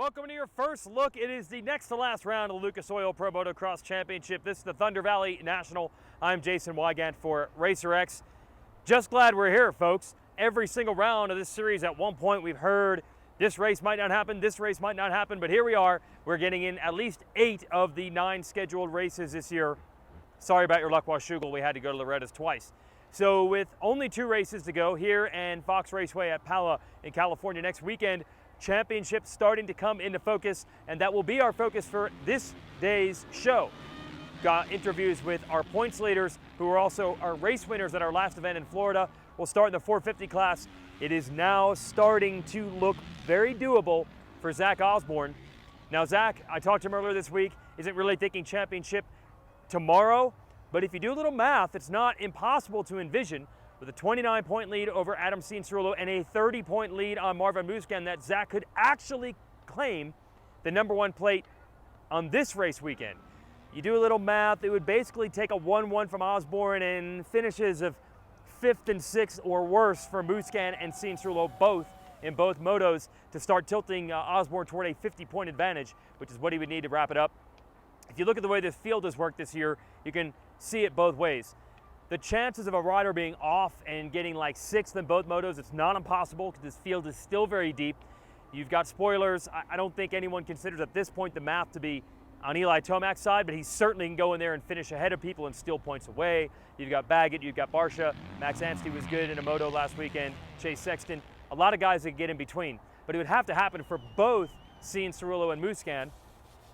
Welcome to your first look. It is the next to last round of the Lucas Oil Pro Motocross Championship. This is the Thunder Valley National. I'm Jason Weigandt for RacerX. Just glad we're here, folks. Every single round of this series, at one point we've heard this race might not happen, this race might not happen, but here we are. We're getting in at least 8 of the 9 scheduled races this year. Sorry about your luck, Washougal. We had to go to Loretta's twice. So with only 2 races to go here and Fox Raceway at Pala in California next weekend, championship starting to come into focus, and that will be our focus for this day's show. Got interviews with our points leaders who are also our race winners at our last event in Florida. We'll start in the 450 class. It is now starting to look very doable for Zach Osborne. Now Zach, I talked to him earlier this week, isn't really thinking championship tomorrow, but if you do a little math, it's not impossible to envision with a 29-point lead over Adam Cianciarulo and a 30-point lead on Marvin Musquin that Zach could actually claim the #1 plate on this race weekend. You do a little math, it would basically take a 1-1 from Osborne and finishes of 5th and 6th or worse for Musquin and Cianciarulo both in both motos to start tilting Osborne toward a 50-point advantage, which is what he would need to wrap it up. If you look at the way this field has worked this year, you can see it both ways. The chances of a rider being off and getting like 6th in both motos, it's not impossible because this field is still very deep. You've got spoilers. I don't think anyone considers at this point the math to be on Eli Tomac's side, but he certainly can go in there and finish ahead of people and steal points away. You've got Baggett, you've got Barsha. Max Anstey was good in a moto last weekend. Chase Sexton, a lot of guys that get in between. But it would have to happen for both Cianciarulo and Musquin.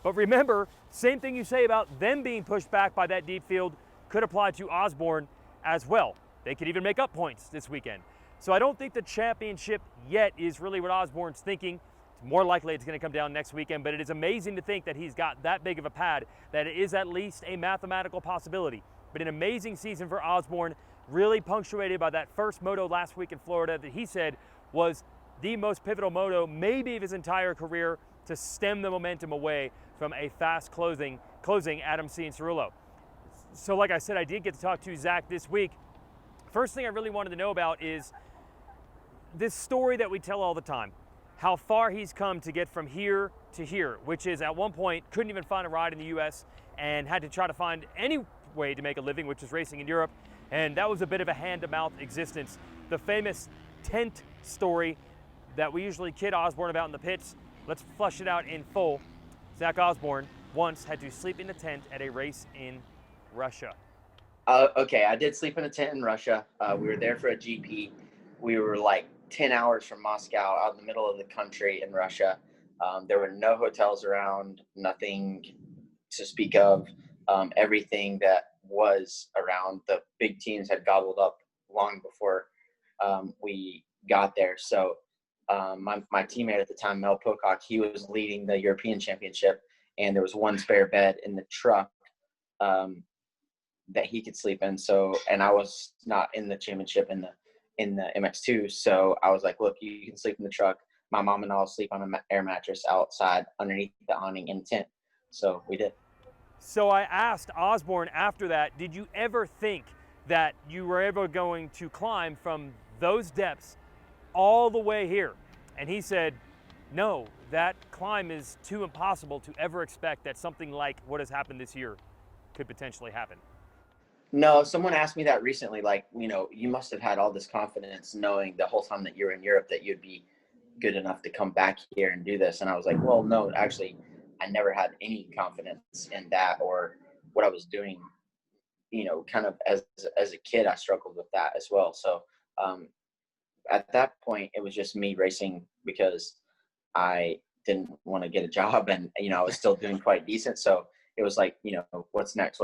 But remember, same thing you say about them being pushed back by that deep field could apply to Osborne as well. They could even make up points this weekend. So I don't think the championship yet is really what Osborne's thinking. It's more likely it's going to come down next weekend, but it is amazing to think that he's got that big of a pad, that it is at least a mathematical possibility. But an amazing season for Osborne, really punctuated by that first moto last week in Florida that he said was the most pivotal moto maybe of his entire career to stem the momentum away from a fast closing Adam Cianciarulo. So like I said, I did get to talk to Zach this week. First thing I really wanted to know about is this story that we tell all the time, how far he's come to get from here to here, which is at one point couldn't even find a ride in the US and had to try to find any way to make a living, which is racing in Europe. And that was a bit of a hand-to-mouth existence. The famous tent story that we usually kid Osborne about in the pits. Let's flush it out in full. Zach Osborne once had to sleep in a tent at a race in Russia. Okay, I did sleep in a tent in Russia. We were there for a GP. We were like 10 hours from Moscow, out in the middle of the country in Russia. There were no hotels around, nothing to speak of. Everything that was around, the big teams had gobbled up long before we got there. So my teammate at the time, Mel Pocock, he was leading the European Championship, and there was one spare bed in the truck that he could sleep in. So, and I was not in the championship in the MX2. So I was like, look, you can sleep in the truck. My mom and I'll sleep on an air mattress outside underneath the awning in the tent. So we did. So I asked Osborne after that, did you ever think that you were ever going to climb from those depths all the way here? And he said, no, that climb is too impossible to ever expect that something like what has happened this year could potentially happen. No, someone asked me that recently, like, you must have had all this confidence knowing the whole time that you're in Europe that you'd be good enough to come back here and do this. And I was like, well, no, actually, I never had any confidence in that or what I was doing. Kind of as a kid, I struggled with that as well. So at that point, it was just me racing because I didn't want to get a job and, I was still doing quite decent. So it was like, what's next?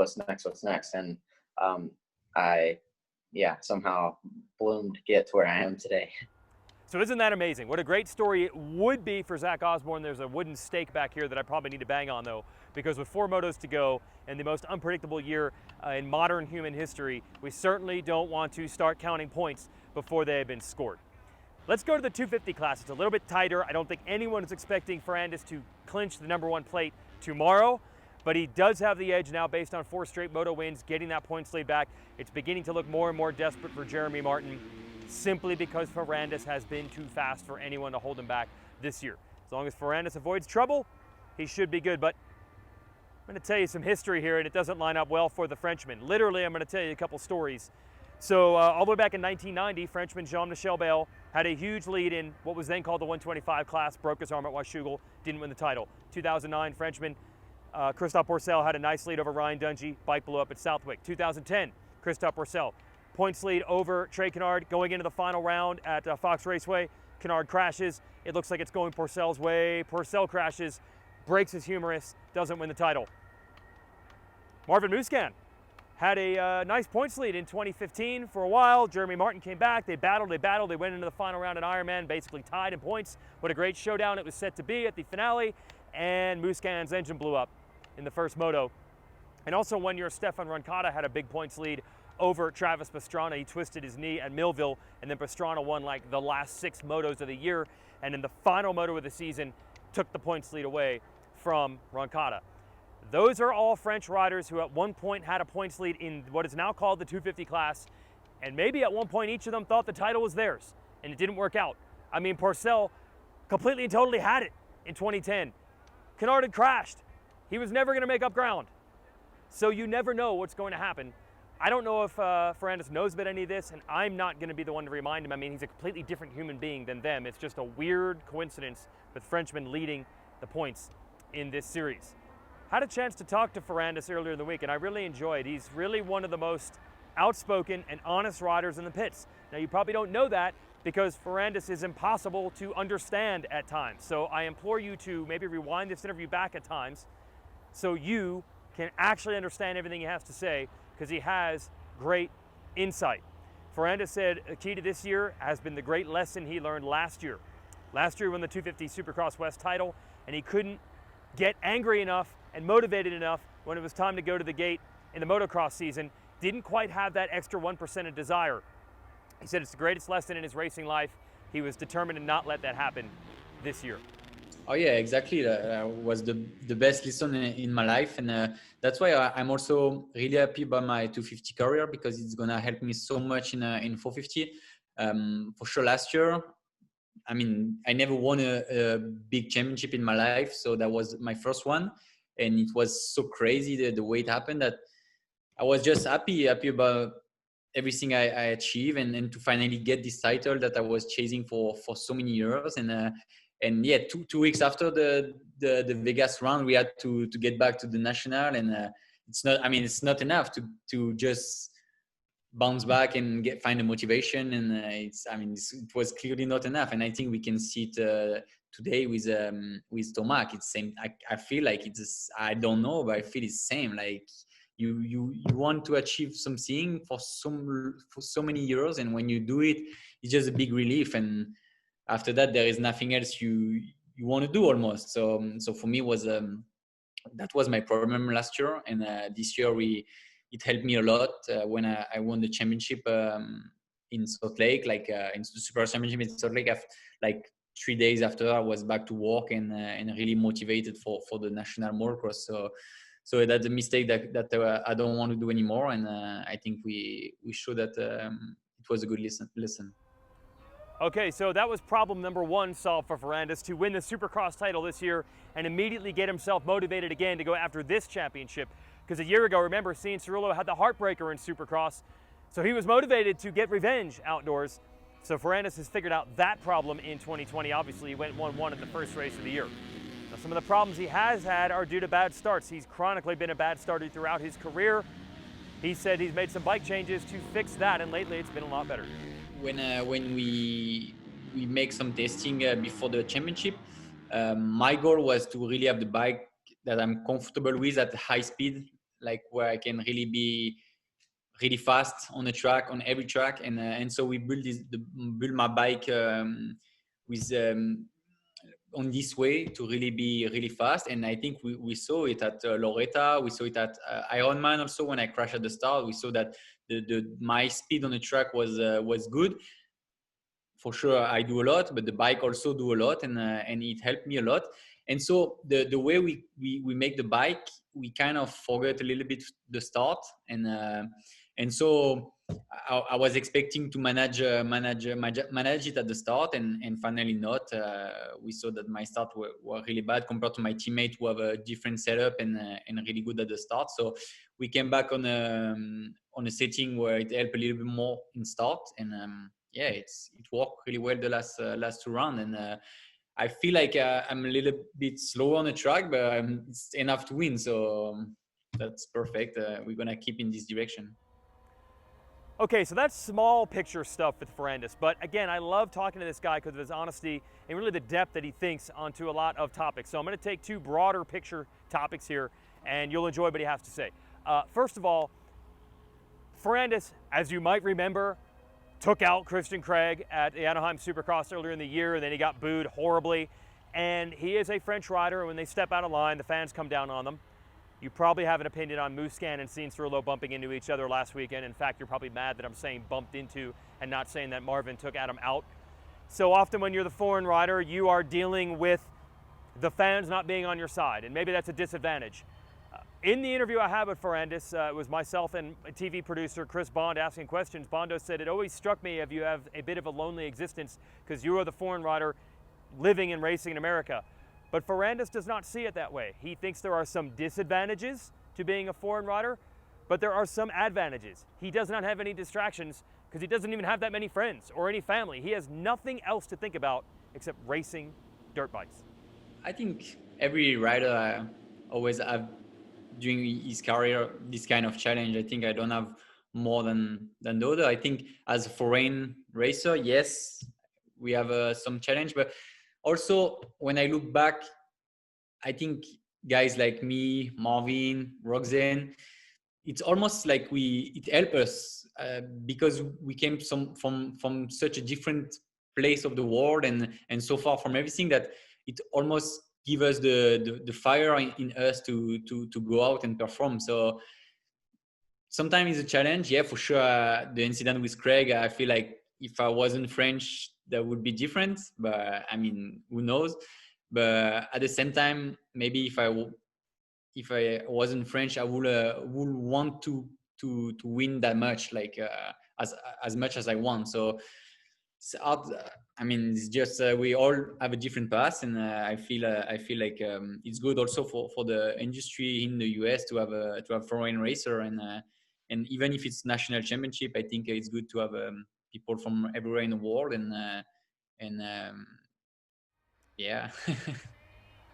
And I somehow bloomed to get to where I am today. So isn't that amazing? What a great story it would be for Zach Osborne. There's a wooden stake back here that I probably need to bang on though, because with 4 motos to go and the most unpredictable year in modern human history, we certainly don't want to start counting points before they have been scored. Let's go to the 250 class. It's a little bit tighter. I don't think anyone is expecting Ferrandis to clinch the #1 plate tomorrow, but he does have the edge now based on 4 straight moto wins, getting that points lead back. It's beginning to look more and more desperate for Jeremy Martin simply because Ferrandis has been too fast for anyone to hold him back this year. As long as Ferrandis avoids trouble, he should be good. But I'm going to tell you some history here, and it doesn't line up well for the Frenchman. Literally, I'm going to tell you a couple stories. So all the way back in 1990, Frenchman Jean-Michel Bale had a huge lead in what was then called the 125 class, broke his arm at Washougal, didn't win the title. 2009, Frenchman Christophe Pourcel had a nice lead over Ryan Dungey, bike blew up at Southwick. 2010, Christophe Pourcel, points lead over Trey Canard going into the final round at Fox Raceway. Canard crashes, it looks like it's going Pourcel's way, Pourcel crashes, breaks his humerus, doesn't win the title. Marvin Musquin had a nice points lead in 2015 for a while. Jeremy Martin came back, they battled, they went into the final round at Ironman, basically tied in points. What a great showdown it was set to be at the finale, and Musquin's engine blew up in the first moto. And also 1 year, Stefan Roncada had a big points lead over Travis Pastrana. He twisted his knee at Millville, and then Pastrana won like the last 6 motos of the year, and in the final moto of the season, took the points lead away from Roncada. Those are all French riders who at one point had a points lead in what is now called the 250 class, and maybe at one point each of them thought the title was theirs, and it didn't work out. I mean, Pourcel completely and totally had it in 2010. Canard had crashed. He was never going to make up ground. So you never know what's going to happen. I don't know if Ferrandis knows about any of this, and I'm not going to be the one to remind him. I mean, he's a completely different human being than them. It's just a weird coincidence with Frenchmen leading the points in this series. Had a chance to talk to Ferrandis earlier in the week, and I really enjoyed. He's really one of the most outspoken and honest riders in the pits. Now, you probably don't know that because Ferrandis is impossible to understand at times. So I implore you to maybe rewind this interview back at times so you can actually understand everything he has to say, because he has great insight. Ferrandis said a key to this year has been the great lesson he learned last year. Last year he won the 250 Supercross West title, and he couldn't get angry enough and motivated enough when it was time to go to the gate in the motocross season. Didn't quite have that extra 1% of desire. He said it's the greatest lesson in his racing life. He was determined to not let that happen this year. Oh yeah, exactly. That was the best lesson in my life, and that's why I'm also really happy about my 250 career, because it's gonna help me so much in 450. For sure, last year, I mean, I never won a big championship in my life, so that was my first one, and it was so crazy the way it happened that I was just happy about everything I achieved, and to finally get this title that I was chasing for so many years. And yeah, two weeks after the Vegas round, we had to get back to the national, and it's not enough to just bounce back and find the motivation, and it was clearly not enough. And I think we can see it today with Tomac. It's same. I feel like it's I don't know, but I feel it's same. Like you want to achieve something for so many years, and when you do it, it's just a big relief. And after that, there is nothing else you want to do almost. So for me that was my problem last year, and this year it helped me a lot when I won the championship in Salt Lake, like in the Super Championship in Salt Lake. Like 3 days after, I was back to work and really motivated for the national motocross. So that's a mistake that I don't want to do anymore, and I think we showed that it was a good lesson. Okay, so that was problem number one solved for Ferrandis, to win the Supercross title this year and immediately get himself motivated again to go after this championship. Because a year ago, remember, Cian Cirulo had the heartbreaker in Supercross, so he was motivated to get revenge outdoors. So Ferrandis has figured out that problem in 2020. Obviously, he went 1-1 at the first race of the year. Now, some of the problems he has had are due to bad starts. He's chronically been a bad starter throughout his career. He said he's made some bike changes to fix that, and lately it's been a lot better. When we make some testing before the championship, my goal was to really have the bike that I'm comfortable with at high speed, like where I can really be really fast on the track, on every track, and so we build my bike with on this way to really be really fast. And I think we saw it at Loretta, we saw it at Ironman also. When I crashed at the start, we saw that my speed on the track was good. For sure, I do a lot, but the bike also do a lot, and it helped me a lot. And so the way we make the bike, we kind of forget a little bit the start, and so I was expecting to manage it at the start, and finally not. We saw that my start were really bad compared to my teammate who have a different setup and really good at the start. So we came back on a setting where it helped a little bit more in start, and yeah, it worked really well the last two rounds. And I feel like I'm a little bit slow on the track, but it's enough to win. So that's perfect. We're gonna keep in this direction. Okay, so that's small picture stuff with Ferrandis. But again, I love talking to this guy because of his honesty and really the depth that he thinks onto a lot of topics. So I'm going to take two broader picture topics here, and you'll enjoy what he has to say. First of all, Ferrandis, as you might remember, took out Christian Craig at the Anaheim Supercross earlier in the year, and then he got booed horribly. And he is a French rider, and when they step out of line, the fans come down on them. You probably have an opinion on Muscan and Cianciarulo bumping into each other last weekend. In fact, you're probably mad that I'm saying bumped into and not saying that Marvin took Adam out. So often when you're the foreign rider, you are dealing with the fans not being on your side, and maybe that's a disadvantage. In the interview I had with Ferrandis, it was myself and TV producer Chris Bond asking questions. Bondo said, it always struck me if you have a bit of a lonely existence because you are the foreign rider living and racing in America. But Ferrandis does not see it that way. He thinks there are some disadvantages to being a foreign rider, but there are some advantages. He does not have any distractions because he doesn't even have that many friends or any family. He has nothing else to think about except racing dirt bikes. I think every rider always have during his career this kind of challenge. I think I don't have more than the other. I think as a foreign racer, yes, we have some challenge, but also when I look back, I think guys like me, Marvin, Roxanne, it's almost like it helped us because we came from such a different place of the world and so far from everything that it almost give us the fire in us to go out and perform. So sometimes it's a challenge. Yeah, for sure. The incident with Craig, I feel like if I wasn't French, that would be different. But I mean, who knows? But at the same time, maybe if I wasn't French, I would want to win that much, like as much as I want. So it's hard. I mean, it's just we all have a different path, and I feel like it's good also for the industry in the US to have foreign racer, and even if it's national championship, I think it's good to have people from everywhere in the world, and yeah.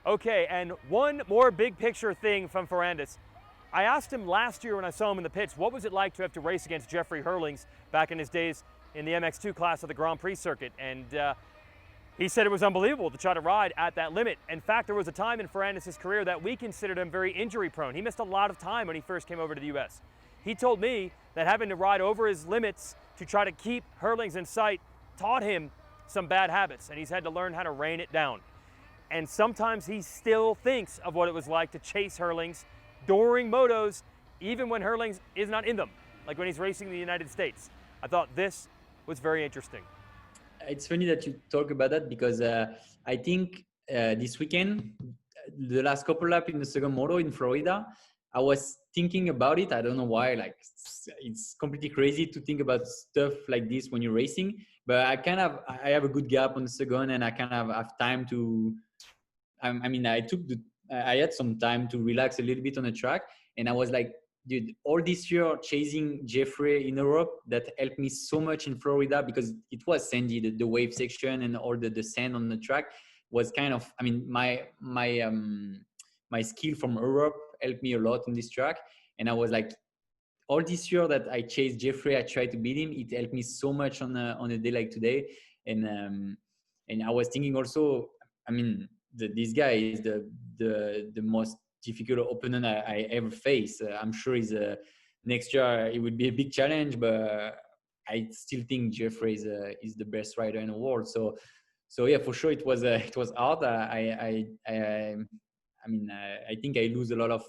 Okay, and one more big picture thing from Ferrandis. I asked him last year when I saw him in the pits, what was it like to have to race against Jeffrey Herlings back in his days in the MX2 class of the Grand Prix circuit? And he said it was unbelievable to try to ride at that limit. In fact, there was a time in Ferrandis' career that we considered him very injury prone. He missed a lot of time when he first came over to the US. He told me that having to ride over his limits to try to keep Herlings in sight taught him some bad habits, and he's had to learn how to rein it down. And sometimes he still thinks of what it was like to chase Herlings during motos, even when Herlings is not in them, like when he's racing in the United States. I thought this was very interesting. It's funny that you talk about that because I think this weekend, the last couple laps in the second moto in Florida, I was thinking about it. I don't know why, like it's completely crazy to think about stuff like this when you're racing, but I have a good gap on the second and I kind of have time to, I had some time to relax a little bit on the track, and I was like, dude, all this year chasing Jeffrey in Europe, that helped me so much in Florida because it was sandy, the wave section and all the sand on the track was kind of, I mean, my skill from Europe helped me a lot on this track. And I was like, all this year that I chased Jeffrey, I tried to beat him. It helped me so much on a day like today. And I was thinking also, I mean, this guy is the most difficult opponent I ever face. I'm sure next year it would be a big challenge, but I still think Jeffrey is the best rider in the world. So yeah, for sure it was hard. I think I lose a lot of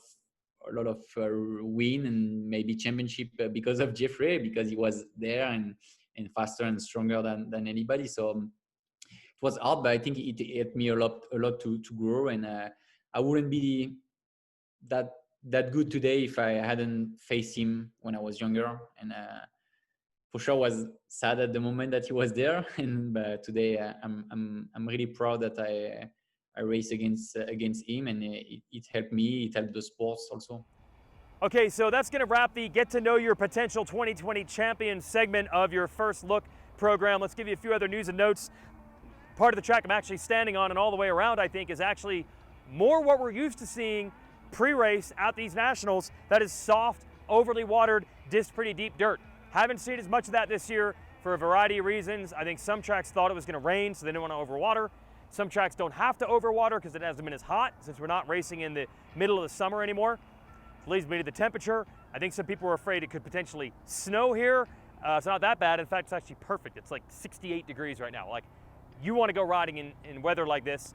win and maybe championship because of Jeffrey, because he was there and faster and stronger than anybody. So it was hard, but I think it helped me a lot to grow, and I wouldn't be that good today if I hadn't faced him when I was younger. for sure was sad at the moment that he was there. And today I'm really proud that I raced against him, and it helped me. It helped the sports also. Okay, so that's going to wrap the Get to Know Your Potential 2020 Champion segment of your First Look program. Let's give you a few other news and notes. Part of the track I'm actually standing on and all the way around, I think, is actually more what we're used to seeing pre-race at these nationals. That is soft, overly watered, pretty deep dirt. Haven't seen as much of that this year for a variety of reasons. I think some tracks thought it was going to rain, so they didn't want to overwater. Some tracks don't have to overwater because it hasn't been as hot, since we're not racing in the middle of the summer anymore. Leads me to the temperature. I think some people were afraid it could potentially snow here. It's not that bad. In fact, it's actually perfect. It's like 68 degrees right now. Like, you want to go riding in weather like this.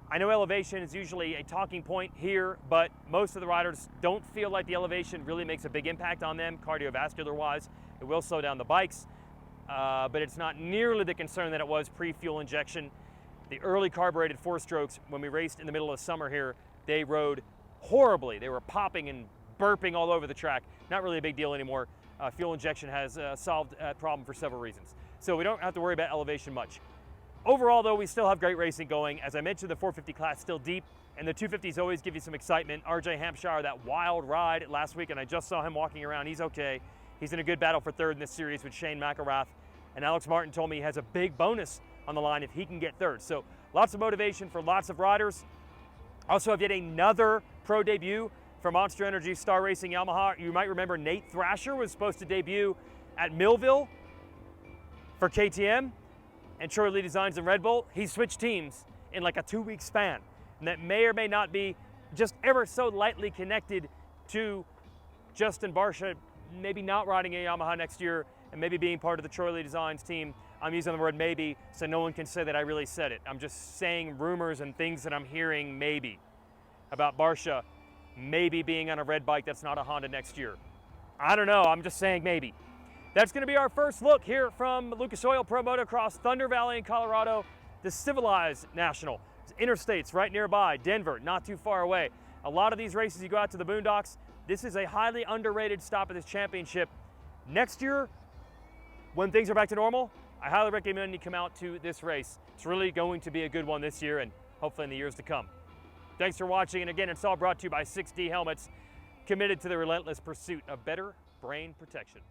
I know elevation is usually a talking point here, but most of the riders don't feel like the elevation really makes a big impact on them cardiovascular-wise. It will slow down the bikes, but it's not nearly the concern that it was pre-fuel injection. The early carbureted four-strokes, when we raced in the middle of summer here, they rode horribly. They were popping and burping all over the track. Not really a big deal anymore. Fuel injection has solved that problem for several reasons. So we don't have to worry about elevation much. Overall, though, we still have great racing going. As I mentioned, the 450 class still deep, and the 250s always give you some excitement. RJ Hampshire, that wild ride last week, and I just saw him walking around. He's okay. He's in a good battle for third in this series with Shane McElrath. And Alex Martin told me he has a big bonus on the line if he can get third. So lots of motivation for lots of riders. Also have yet another pro debut for Monster Energy Star Racing Yamaha. You might remember Nate Thrasher was supposed to debut at Millville for KTM and Troy Lee Designs and Red Bull. He switched teams in like a 2-week span. And that may or may not be just ever so lightly connected to Justin Barcia maybe not riding a Yamaha next year and maybe being part of the Troy Lee Designs team. I'm using the word maybe so no one can say that I really said it. I'm just saying rumors and things that I'm hearing maybe about Barcia maybe being on a red bike that's not a Honda next year. I don't know, I'm just saying maybe. That's gonna be our first look here from Lucas Oil Pro Motocross, Thunder Valley in Colorado, the civilized national. Interstates right nearby, Denver, not too far away. A lot of these races you go out to the boondocks. This is a highly underrated stop at this championship. Next year, when things are back to normal, I highly recommend you come out to this race. It's really going to be a good one this year and hopefully in the years to come. Thanks for watching, and again, it's all brought to you by 6D Helmets, committed to the relentless pursuit of better brain protection.